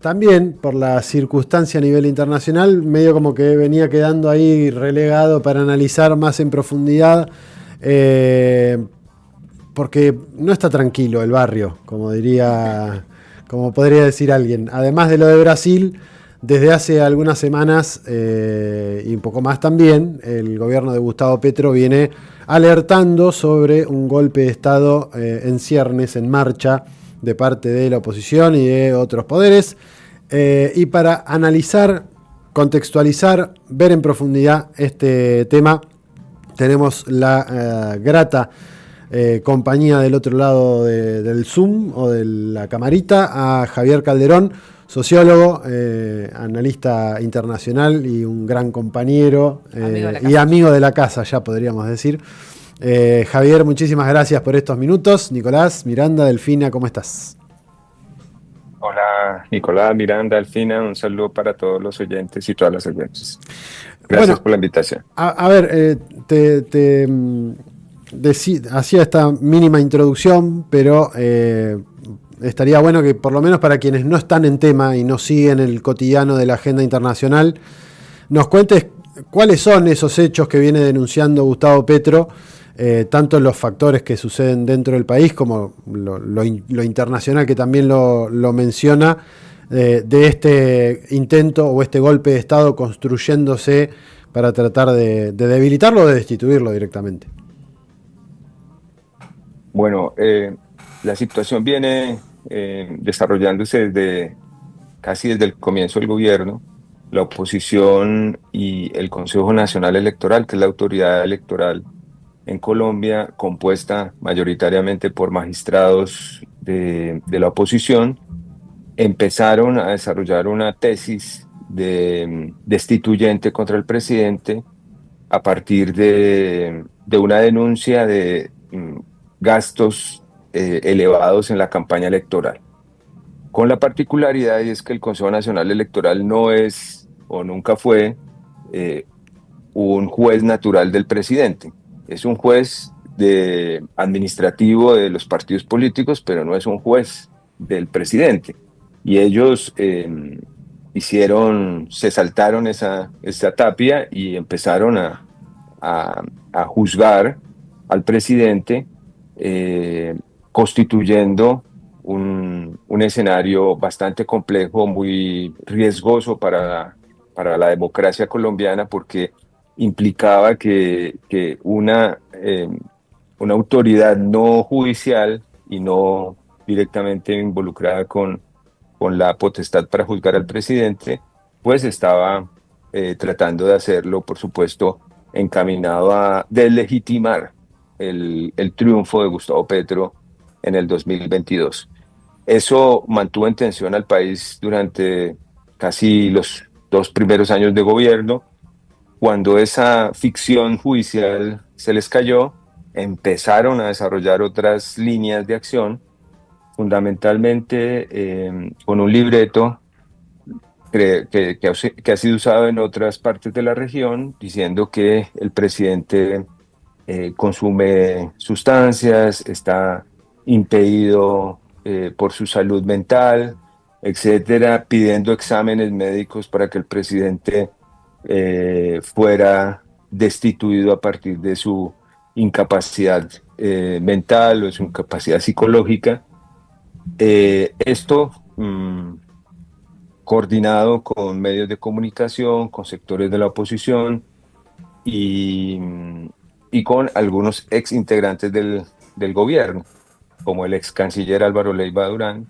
también por la circunstancia a nivel internacional, medio como que venía quedando ahí relegado para analizar más en profundidad, eh, porque no está tranquilo el barrio, como podría decir alguien. Además de lo de Brasil, desde hace algunas semanas y un poco más también, el gobierno de Gustavo Petro viene alertando sobre un golpe de Estado en ciernes, en marcha, de parte de la oposición y de otros poderes. Y para analizar, contextualizar, ver en profundidad este tema, tenemos la grata compañía del otro lado del Zoom o de la camarita a Javier Calderón, sociólogo, analista internacional y un gran compañero y amigo de la casa, ya podríamos decir. Javier, muchísimas gracias por estos minutos. Nicolás, Miranda, Delfina, ¿cómo estás? Hola, Nicolás, Miranda, Alfina, un saludo para todos los oyentes y todas las oyentes. Gracias Bueno, por la invitación. a ver, hacía esta mínima introducción, pero estaría bueno que por lo menos para quienes no están en tema y no siguen el cotidiano de la agenda internacional, nos cuentes cuáles son esos hechos que viene denunciando Gustavo Petro, tanto los factores que suceden dentro del país como lo internacional que también lo menciona, de este intento o este golpe de Estado construyéndose para tratar de debilitarlo o de destituirlo directamente. Bueno, la situación viene desarrollándose casi desde el comienzo del gobierno. La oposición y el Consejo Nacional Electoral, que es la autoridad electoral en Colombia, compuesta mayoritariamente por magistrados de la oposición, empezaron a desarrollar una tesis destituyente contra el presidente a partir de una denuncia de gastos elevados en la campaña electoral. Con la particularidad y es que el Consejo Nacional Electoral no es o nunca fue eh, un juez natural del presidente. Es un juez administrativo de los partidos políticos, pero no es un juez del presidente. Y ellos se saltaron esa tapia y empezaron a juzgar al presidente, constituyendo un escenario bastante complejo, muy riesgoso para la democracia colombiana, porque implicaba que una autoridad no judicial y no directamente involucrada con la potestad para juzgar al presidente, pues estaba tratando de hacerlo, por supuesto, encaminado a deslegitimar el triunfo de Gustavo Petro en el 2022. Eso mantuvo en tensión al país durante casi los 2 primeros años de gobierno. Cuando esa ficción judicial se les cayó, empezaron a desarrollar otras líneas de acción, fundamentalmente con un libreto que ha sido usado en otras partes de la región, diciendo que el presidente consume sustancias, está impedido por su salud mental, etcétera, pidiendo exámenes médicos para que el presidente fuera destituido a partir de su incapacidad mental o su incapacidad psicológica. Esto coordinado con medios de comunicación, con sectores de la oposición y, y con algunos ex integrantes del gobierno, como el ex canciller Álvaro Leiva Durán,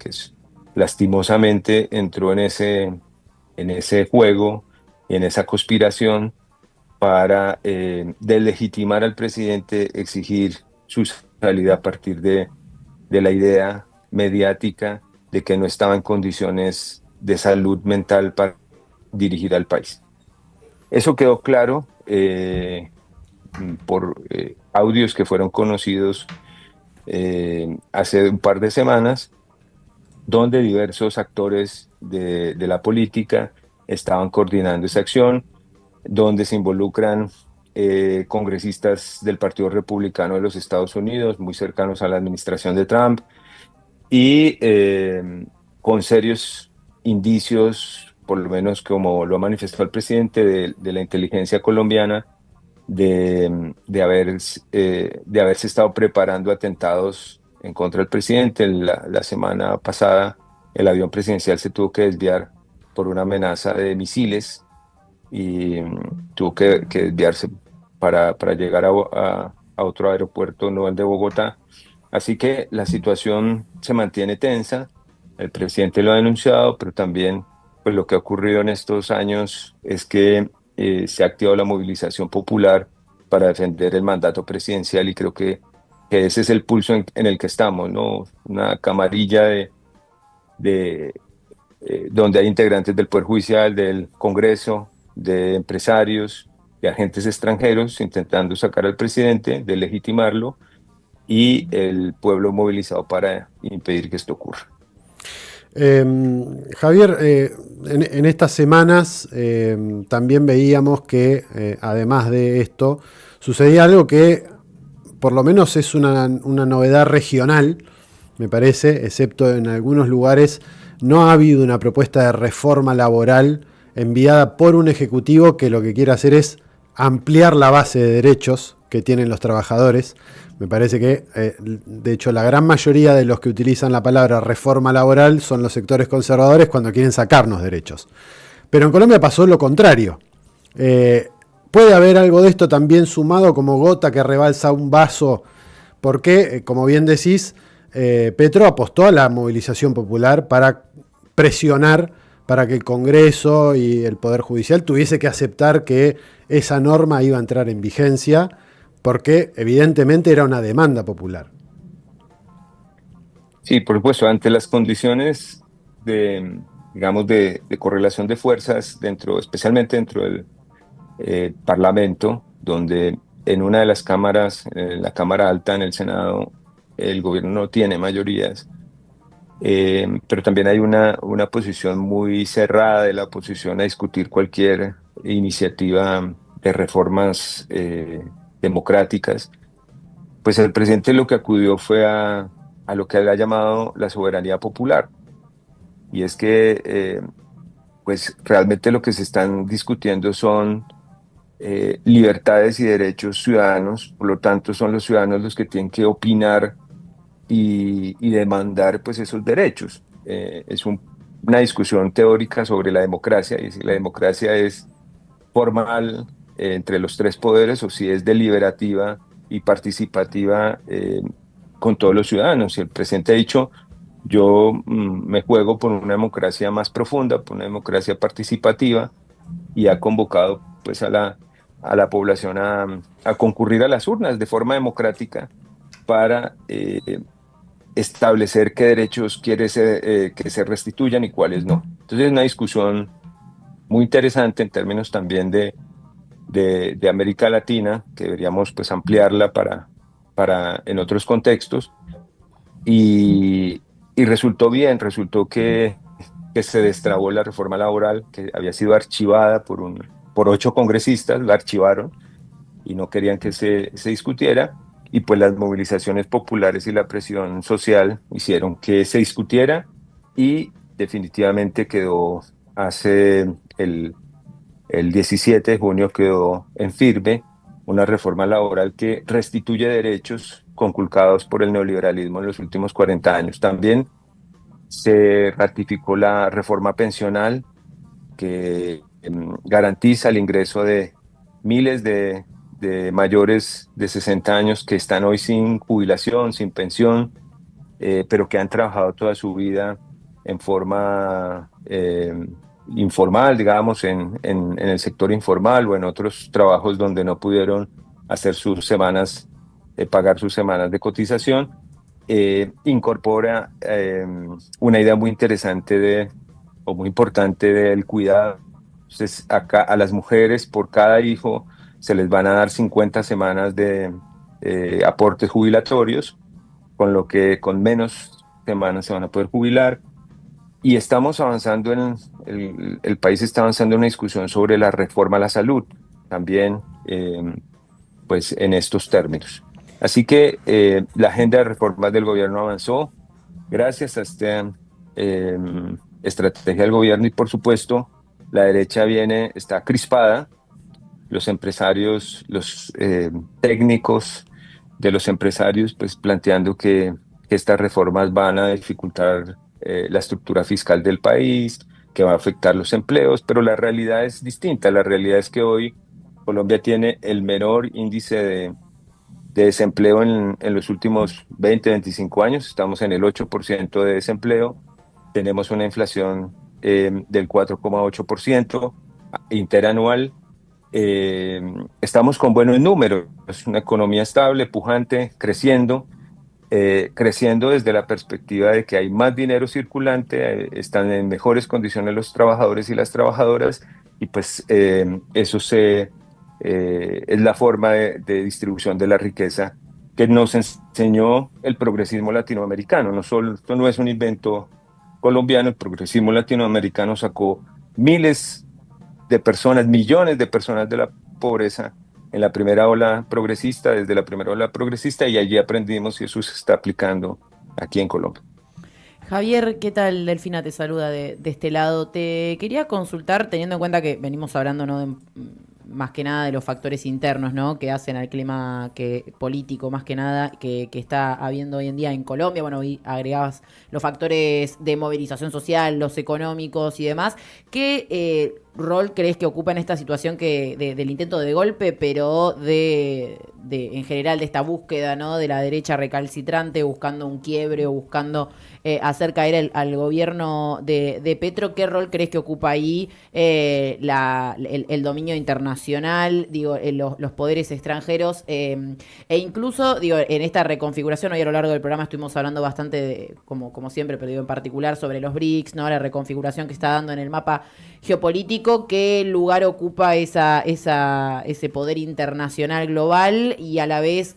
lastimosamente entró en ese juego y en esa conspiración para deslegitimar al presidente, exigir su salida a partir de la idea mediática de que no estaba en condiciones de salud mental para dirigir al país. Eso quedó claro por audios que fueron conocidos hace un par de semanas, donde diversos actores de la política estaban coordinando esa acción, donde se involucran congresistas del Partido Republicano de los Estados Unidos, muy cercanos a la administración de Trump, y con serios indicios, por lo menos como lo ha manifestado el presidente de la inteligencia colombiana, de haberse estado preparando atentados en contra del presidente. La semana pasada el avión presidencial se tuvo que desviar por una amenaza de misiles y tuvo que desviarse para llegar a otro aeropuerto, no el de Bogotá. Así que la situación se mantiene tensa, el presidente lo ha denunciado, pero también pues, lo que ha ocurrido en estos años es que se ha activado la movilización popular para defender el mandato presidencial y creo que ese es el pulso en el que estamos, ¿no? Una camarilla de donde hay integrantes del Poder Judicial, del Congreso, de empresarios, de agentes extranjeros intentando sacar al presidente, de legitimarlo y el pueblo movilizado para impedir que esto ocurra. Javier, en estas semanas también veíamos que además de esto sucedía algo que por lo menos es una novedad regional, me parece, excepto en algunos lugares no ha habido una propuesta de reforma laboral enviada por un ejecutivo que lo que quiere hacer es ampliar la base de derechos que tienen los trabajadores. Me parece que, de hecho, la gran mayoría de los que utilizan la palabra reforma laboral son los sectores conservadores cuando quieren sacarnos derechos. Pero en Colombia pasó lo contrario. Puede haber algo de esto también sumado como gota que rebalsa un vaso, porque, como bien decís, Petro apostó a la movilización popular para presionar para que el Congreso y el Poder Judicial tuviese que aceptar que esa norma iba a entrar en vigencia, porque evidentemente era una demanda popular. Sí, por supuesto, ante las condiciones de, digamos, de correlación de fuerzas especialmente dentro del Parlamento, donde en una de las cámaras, en la Cámara Alta, en el Senado, el gobierno no tiene mayorías, pero también hay una posición muy cerrada de la oposición a discutir cualquier iniciativa de reformas democráticas. Pues el presidente lo que acudió fue a lo que él ha llamado la soberanía popular. Y es que pues realmente lo que se están discutiendo son libertades y derechos ciudadanos, por lo tanto son los ciudadanos los que tienen que opinar y demandar pues esos derechos. Una discusión teórica sobre la democracia y si la democracia es formal entre los tres poderes o si es deliberativa y participativa con todos los ciudadanos. Y el presidente ha dicho, yo me juego por una democracia más profunda, por una democracia participativa y ha convocado pues a la población a concurrir a las urnas de forma democrática para establecer qué derechos quiere que se restituyan y cuáles no. Entonces es una discusión muy interesante en términos también de América Latina, que deberíamos pues ampliarla para en otros contextos. Y resultó bien, resultó que se destrabó la reforma laboral, que había sido archivada por 8 congresistas, la archivaron y no querían que se discutiera. Y pues las movilizaciones populares y la presión social hicieron que se discutiera y definitivamente quedó el 17 de junio quedó en firme una reforma laboral que restituye derechos conculcados por el neoliberalismo en los últimos 40 años. También se ratificó la reforma pensional que garantiza el ingreso de miles de mayores de 60 años que están hoy sin jubilación, sin pensión, pero que han trabajado toda su vida en forma informal, digamos, en el sector informal o en otros trabajos donde no pudieron hacer sus semanas, pagar sus semanas de cotización. Incorpora una idea muy interesante o muy importante del cuidado. Entonces, acá a las mujeres por cada hijo se les van a dar 50 semanas de aportes jubilatorios, con lo que con menos semanas se van a poder jubilar. Y estamos avanzando el país está avanzando en una discusión sobre la reforma a la salud, también pues en estos términos. Así que la agenda de reformas del gobierno avanzó gracias a este estrategia del gobierno y por supuesto la derecha está crispada, los empresarios, los técnicos de los empresarios, pues planteando que estas reformas van a dificultar la estructura fiscal del país, que va a afectar los empleos, pero la realidad es distinta. La realidad es que hoy Colombia tiene el menor índice de desempleo en los últimos 20, 25 años. Estamos en el 8% de desempleo. Tenemos una inflación del 4,8% interanual. Eh, Estamos con buenos números, es una economía estable, pujante, creciendo desde la perspectiva de que hay más dinero circulante, están en mejores condiciones los trabajadores y las trabajadoras, y pues es la forma de distribución de la riqueza que nos enseñó el progresismo latinoamericano. No solo, esto no es un invento colombiano, el progresismo latinoamericano sacó miles de personas, millones de personas de la pobreza en la primera ola progresista, desde la primera ola progresista, y allí aprendimos y eso se está aplicando aquí en Colombia. Javier, ¿qué tal? Delfina te saluda de este lado. Te quería consultar, teniendo en cuenta que venimos hablando, ¿no?, más que nada de los factores internos, ¿no?, que hacen al clima político, más que nada, que está habiendo hoy en día en Colombia. Bueno, y agregabas los factores de movilización social, los económicos y demás. ¿Qué rol crees que ocupa en esta situación del intento de golpe, pero en general de esta búsqueda, ¿no?, de la derecha recalcitrante, buscando un quiebre o buscando hacer caer al gobierno de Petro? ¿Qué rol crees que ocupa ahí el dominio internacional, digo, los poderes extranjeros, e incluso, digo, en esta reconfiguración? Hoy a lo largo del programa estuvimos hablando bastante, como siempre, pero digo en particular sobre los BRICS, ¿no?, la reconfiguración que está dando en el mapa geopolítico. ¿Qué lugar ocupa ese poder internacional global? Y a la vez,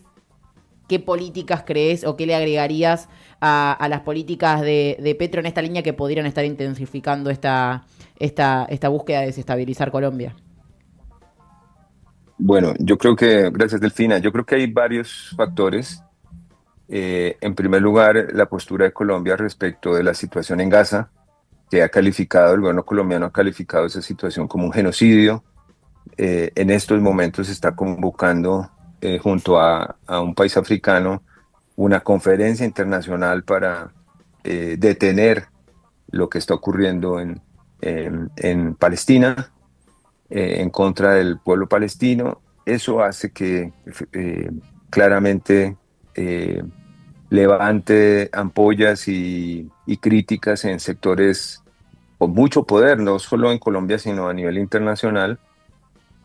¿qué políticas crees o qué le agregarías a las políticas de Petro en esta línea que podrían estar intensificando esta búsqueda de desestabilizar Colombia? Bueno, yo creo que, gracias Delfina, yo creo que hay varios factores. En primer lugar, la postura de Colombia respecto de la situación en Gaza, que el gobierno colombiano ha calificado esa situación como un genocidio. En estos momentos se está convocando junto a un país africano una conferencia internacional para detener lo que está ocurriendo en Palestina, en contra del pueblo palestino. Eso hace que claramente eh, levante ampollas y críticas en sectores con mucho poder, no solo en Colombia, sino a nivel internacional.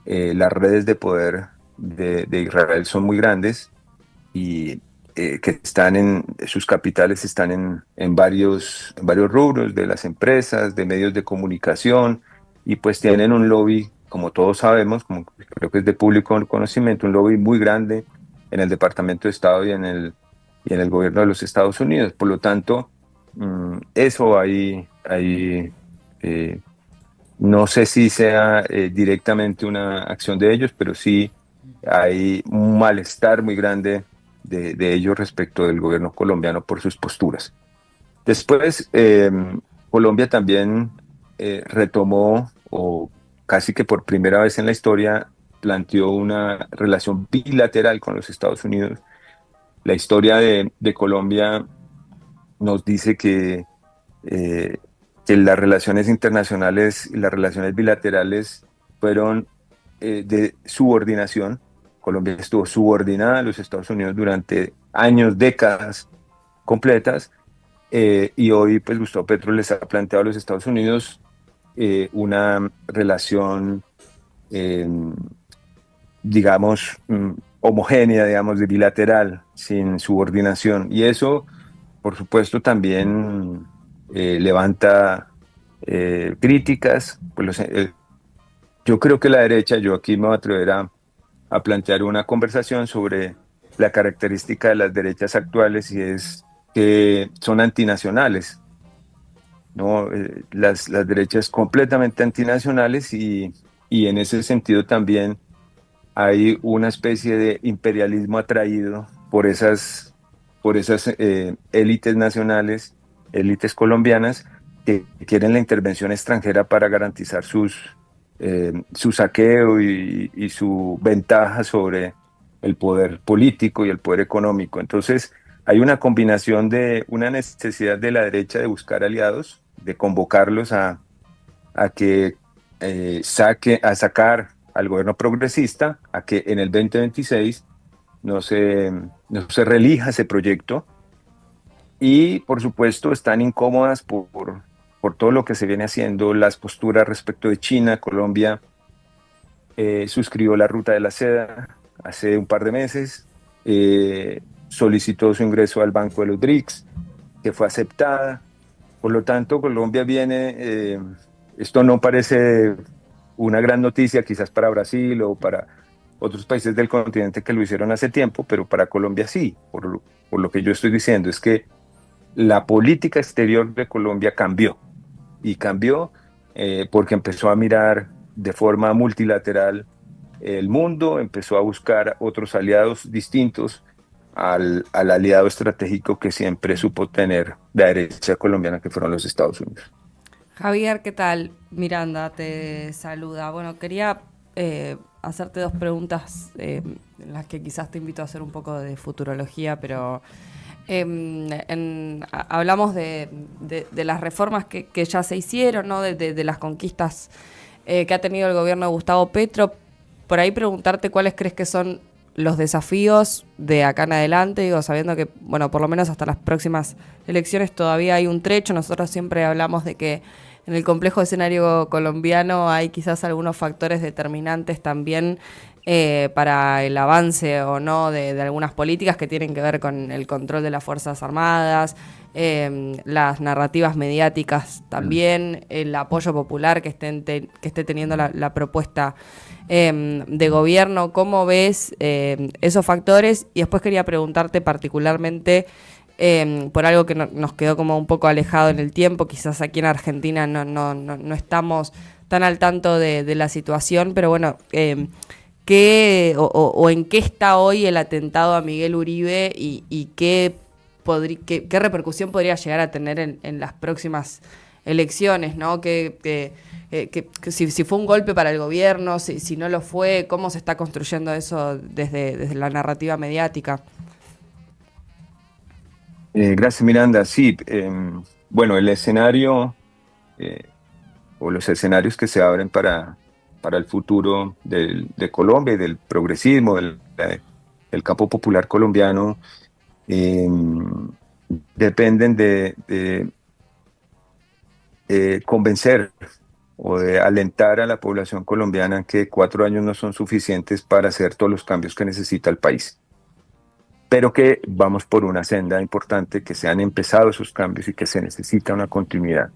Las redes de poder de Israel son muy grandes y que sus capitales están en varios rubros de las empresas, de medios de comunicación, y pues tienen un lobby, como todos sabemos, como creo que es de público conocimiento, un lobby muy grande en el Departamento de Estado y en el gobierno de los Estados Unidos. Por lo tanto, eso ahí no sé si sea directamente una acción de ellos, pero sí hay un malestar muy grande de ellos respecto del gobierno colombiano por sus posturas. Después, Colombia también retomó, o casi que por primera vez en la historia, planteó una relación bilateral con los Estados Unidos. La historia de Colombia nos dice eh, que las relaciones internacionales y las relaciones bilaterales fueron de subordinación. Colombia estuvo subordinada a los Estados Unidos durante años, décadas completas, y hoy pues Gustavo Petro les ha planteado a los Estados Unidos una relación, eh, digamos, homogénea, digamos, de bilateral, sin subordinación. Y eso, por supuesto, también levanta críticas. Yo creo que la derecha, yo aquí me voy a atrever a plantear una conversación sobre la característica de las derechas actuales, y es que son antinacionales, ¿no? Las derechas completamente antinacionales, y en ese sentido también hay una especie de imperialismo atraído por esas élites nacionales, élites colombianas, que quieren la intervención extranjera para garantizar su saqueo y su ventaja sobre el poder político y el poder económico. Entonces, hay una combinación de una necesidad de la derecha de buscar aliados, de convocarlos a que a sacar al gobierno progresista, a que en el 2026 no se reelija ese proyecto. Y por supuesto están incómodas por todo lo que se viene haciendo, las posturas respecto de China. Colombia suscribió la Ruta de la Seda hace un par de meses, solicitó su ingreso al Banco de los BRICS, que fue aceptada. Por lo tanto, Colombia viene, esto no parece una gran noticia quizás para Brasil o para otros países del continente que lo hicieron hace tiempo, pero para Colombia sí, por lo que yo estoy diciendo, es que la política exterior de Colombia cambió, y cambió porque empezó a mirar de forma multilateral el mundo, empezó a buscar otros aliados distintos al aliado estratégico que siempre supo tener la derecha colombiana, que fueron los Estados Unidos. Javier, ¿qué tal? Miranda te saluda. Bueno, quería hacerte dos preguntas en las que quizás te invito a hacer un poco de futurología, pero hablamos de las reformas que ya se hicieron, ¿no? De las conquistas que ha tenido el gobierno de Gustavo Petro. Por ahí preguntarte cuáles crees que son los desafíos de acá en adelante, digo, sabiendo que, bueno, por lo menos hasta las próximas elecciones todavía hay un trecho. Nosotros siempre hablamos de que en el complejo escenario colombiano hay quizás algunos factores determinantes también para el avance o no de algunas políticas que tienen que ver con el control de las Fuerzas Armadas, las narrativas mediáticas también, el apoyo popular que esté teniendo la propuesta de gobierno. ¿Cómo ves esos factores? Y después quería preguntarte particularmente por algo que nos quedó como un poco alejado en el tiempo. Quizás aquí en Argentina no estamos tan al tanto de la situación, pero bueno, ¿qué o en qué está hoy el atentado a Miguel Uribe y qué repercusión podría llegar a tener en las próximas elecciones, ¿no? Que si fue un golpe para el gobierno, si no lo fue, cómo se está construyendo eso desde la narrativa mediática. Gracias, Miranda. Sí, bueno, el escenario o los escenarios que se abren para el futuro de Colombia y del progresismo, del campo popular colombiano, dependen de convencer o de alentar a la población colombiana que 4 años no son suficientes para hacer todos los cambios que necesita el país, pero que vamos por una senda importante, que se han empezado esos cambios y que se necesita una continuidad.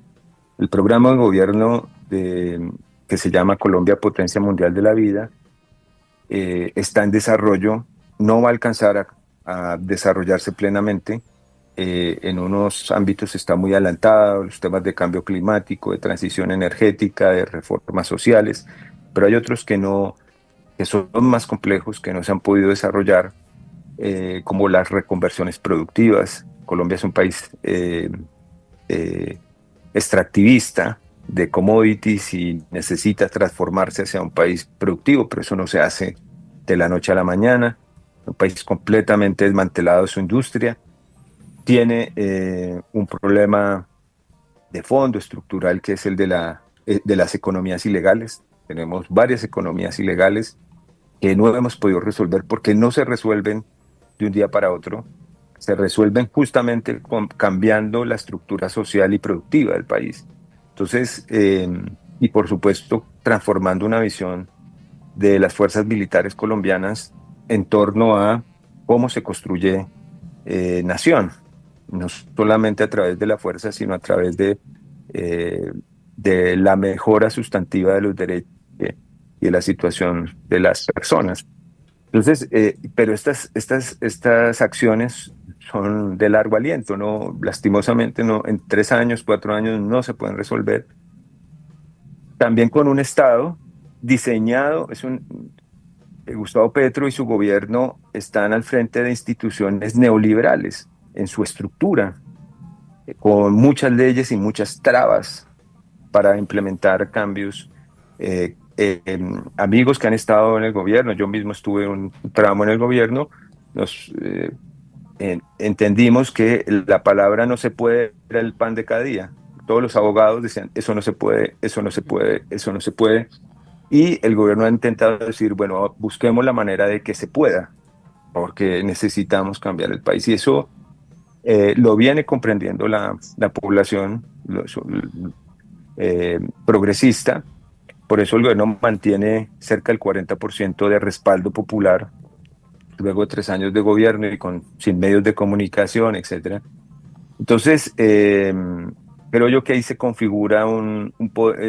El programa de gobierno que se llama Colombia Potencia Mundial de la Vida está en desarrollo, no va a alcanzar a desarrollarse plenamente. En unos ámbitos está muy adelantado, los temas de cambio climático, de transición energética, de reformas sociales, pero hay otros que son más complejos, que no se han podido desarrollar, como las reconversiones productivas. Colombia es un país extractivista de commodities y necesita transformarse hacia un país productivo, pero eso no se hace de la noche a la mañana. Un país completamente desmantelado de su industria. Tiene un problema de fondo estructural, que es el de las economías ilegales. Tenemos varias economías ilegales que no hemos podido resolver porque no se resuelven de un día para otro. Se resuelven justamente cambiando la estructura social y productiva del país. Entonces, y por supuesto, transformando una visión de las fuerzas militares colombianas en torno a cómo se construye nación, no solamente a través de la fuerza, sino a través de la mejora sustantiva de los derechos y de la situación de las personas. Entonces, pero estas acciones son de largo aliento, ¿no? Lastimosamente, no, en 3 años, 4 años no se pueden resolver. También con un Estado diseñado, Gustavo Petro y su gobierno están al frente de instituciones neoliberales en su estructura. con muchas leyes y muchas trabas para implementar cambios. Amigos que han estado en el gobierno, yo mismo estuve un tramo en el gobierno, nos entendimos que la palabra no se puede, era el pan de cada día. Todos los abogados decían, eso no se puede, eso no se puede, eso no se puede. Y el gobierno ha intentado decir, bueno, busquemos la manera de que se pueda, porque necesitamos cambiar el país. Y eso lo viene comprendiendo la población progresista. Por eso el gobierno mantiene cerca del 40% de respaldo popular luego de 3 años de gobierno y sin medios de comunicación, etcétera. Entonces, creo yo que ahí se configura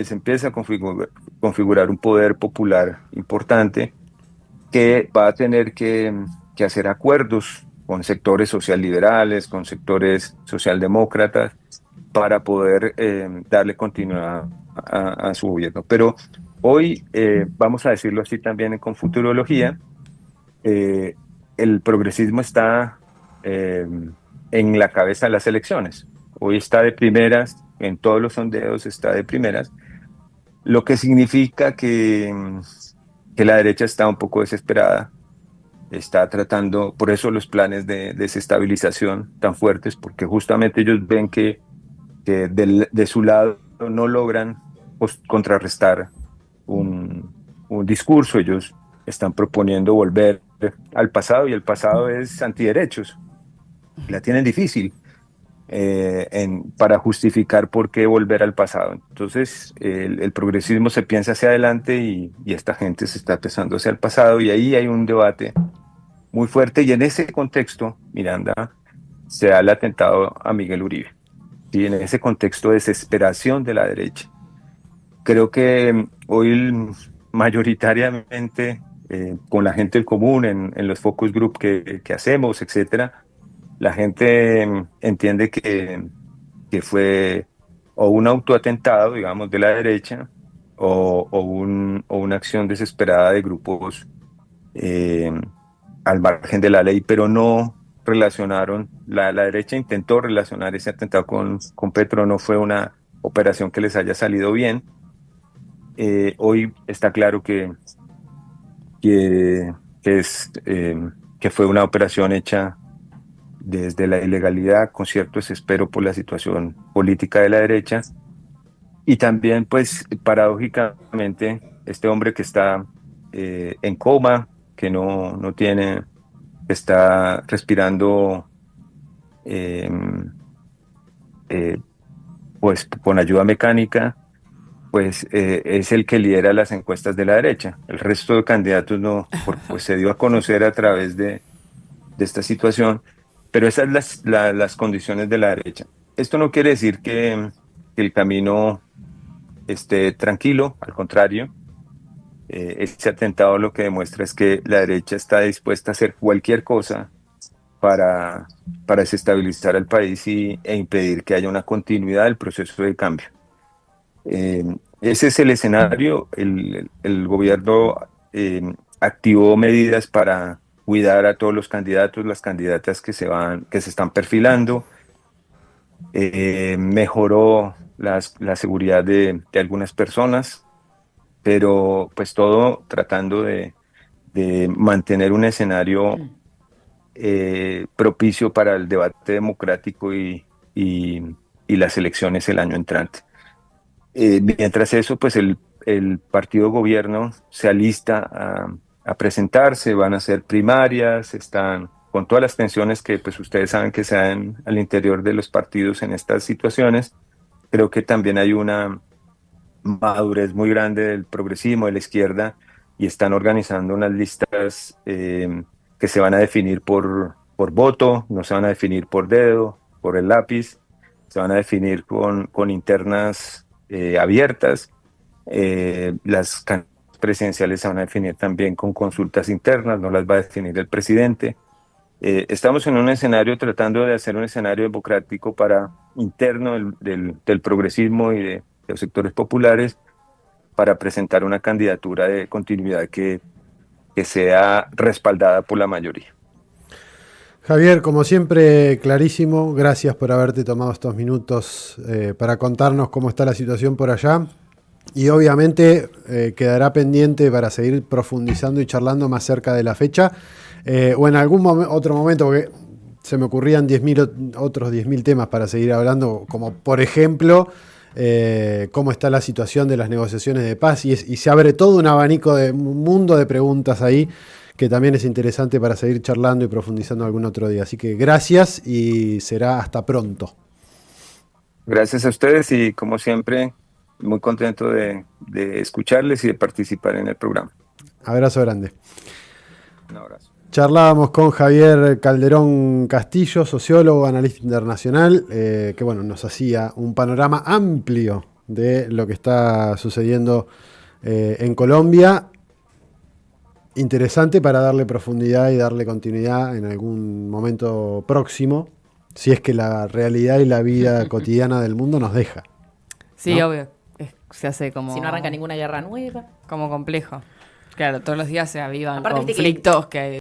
se empieza a configurar un poder popular importante que va a tener que hacer acuerdos con sectores socialliberales, con sectores socialdemócratas, para poder darle continuidad a su gobierno. Pero hoy, vamos a decirlo así también con futurología, el progresismo está en la cabeza de las elecciones. Hoy está de primeras, en todos los sondeos está de primeras, lo que significa que la derecha está un poco desesperada, está tratando, por eso los planes de desestabilización tan fuertes, porque justamente ellos ven que de su lado no logran contrarrestar un discurso. Ellos están proponiendo volver al pasado, y el pasado es antiderechos. La tienen difícil para justificar por qué volver al pasado. Entonces el progresismo se piensa hacia adelante y esta gente se está pensando hacia el pasado, y ahí hay un debate muy fuerte, y en ese contexto, Miranda, se da el atentado a Miguel Uribe, y en ese contexto de desesperación de la derecha. Creo que hoy mayoritariamente con la gente del común, en los focus group que hacemos, etcétera, la gente entiende que fue o un autoatentado, digamos, de la derecha, o una acción desesperada de grupos al margen de la ley, pero no relacionaron, la derecha intentó relacionar ese atentado con Petro, no fue una operación que les haya salido bien. Hoy está claro que fue una operación hecha desde la ilegalidad, con cierto desespero por la situación política de la derecha. Y también, pues, paradójicamente, este hombre que está en coma, que no tiene, está respirando pues con ayuda mecánica, pues es el que lidera las encuestas de la derecha. El resto de candidatos no, pues se dio a conocer a través de esta situación, pero esas son las condiciones de la derecha. Esto no quiere decir que el camino esté tranquilo, al contrario. Este atentado lo que demuestra es que la derecha está dispuesta a hacer cualquier cosa para desestabilizar al país e impedir que haya una continuidad del proceso de cambio. Ese es el escenario. El gobierno activó medidas para cuidar a todos los candidatos, las candidatas que se están perfilando. Mejoró la seguridad de algunas personas, pero pues todo tratando de mantener un escenario propicio para el debate democrático y las elecciones el año entrante. Mientras eso, pues el partido gobierno se alista a presentarse, van a hacer primarias, están con todas las tensiones que pues ustedes saben que se dan al interior de los partidos en estas situaciones. Creo que también hay una madurez muy grande del progresismo, de la izquierda, y están organizando unas listas que se van a definir por voto, no se van a definir por dedo, por el lápiz, se van a definir con internas abiertas. Las presidenciales se van a definir también con consultas internas, no las va a definir el presidente. Estamos en un escenario tratando de hacer un escenario democrático interno del progresismo y de los sectores populares, para presentar una candidatura de continuidad que sea respaldada por la mayoría. Javier, como siempre, clarísimo. Gracias por haberte tomado estos minutos para contarnos cómo está la situación por allá. Y obviamente quedará pendiente para seguir profundizando y charlando más cerca de la fecha. O en algún otro momento, porque se me ocurrían otros 10.000 temas para seguir hablando, como por ejemplo, cómo está la situación de las negociaciones de paz. Y se abre todo un abanico un mundo de preguntas ahí, que también es interesante para seguir charlando y profundizando algún otro día. Así que gracias y será hasta pronto. Gracias a ustedes y como siempre, muy contento de escucharles y de participar en el programa. Abrazo grande. Un abrazo. Charlábamos con Javier Calderón Castillo, sociólogo, analista internacional, que bueno, nos hacía un panorama amplio de lo que está sucediendo en Colombia. Interesante para darle profundidad y darle continuidad en algún momento próximo, si es que la realidad y la vida cotidiana del mundo nos deja. Sí, ¿no? obvio. Se hace como... Si no arranca ninguna guerra nueva. Como complejo. Claro, todos los días se avivan Aparte, viste conflictos que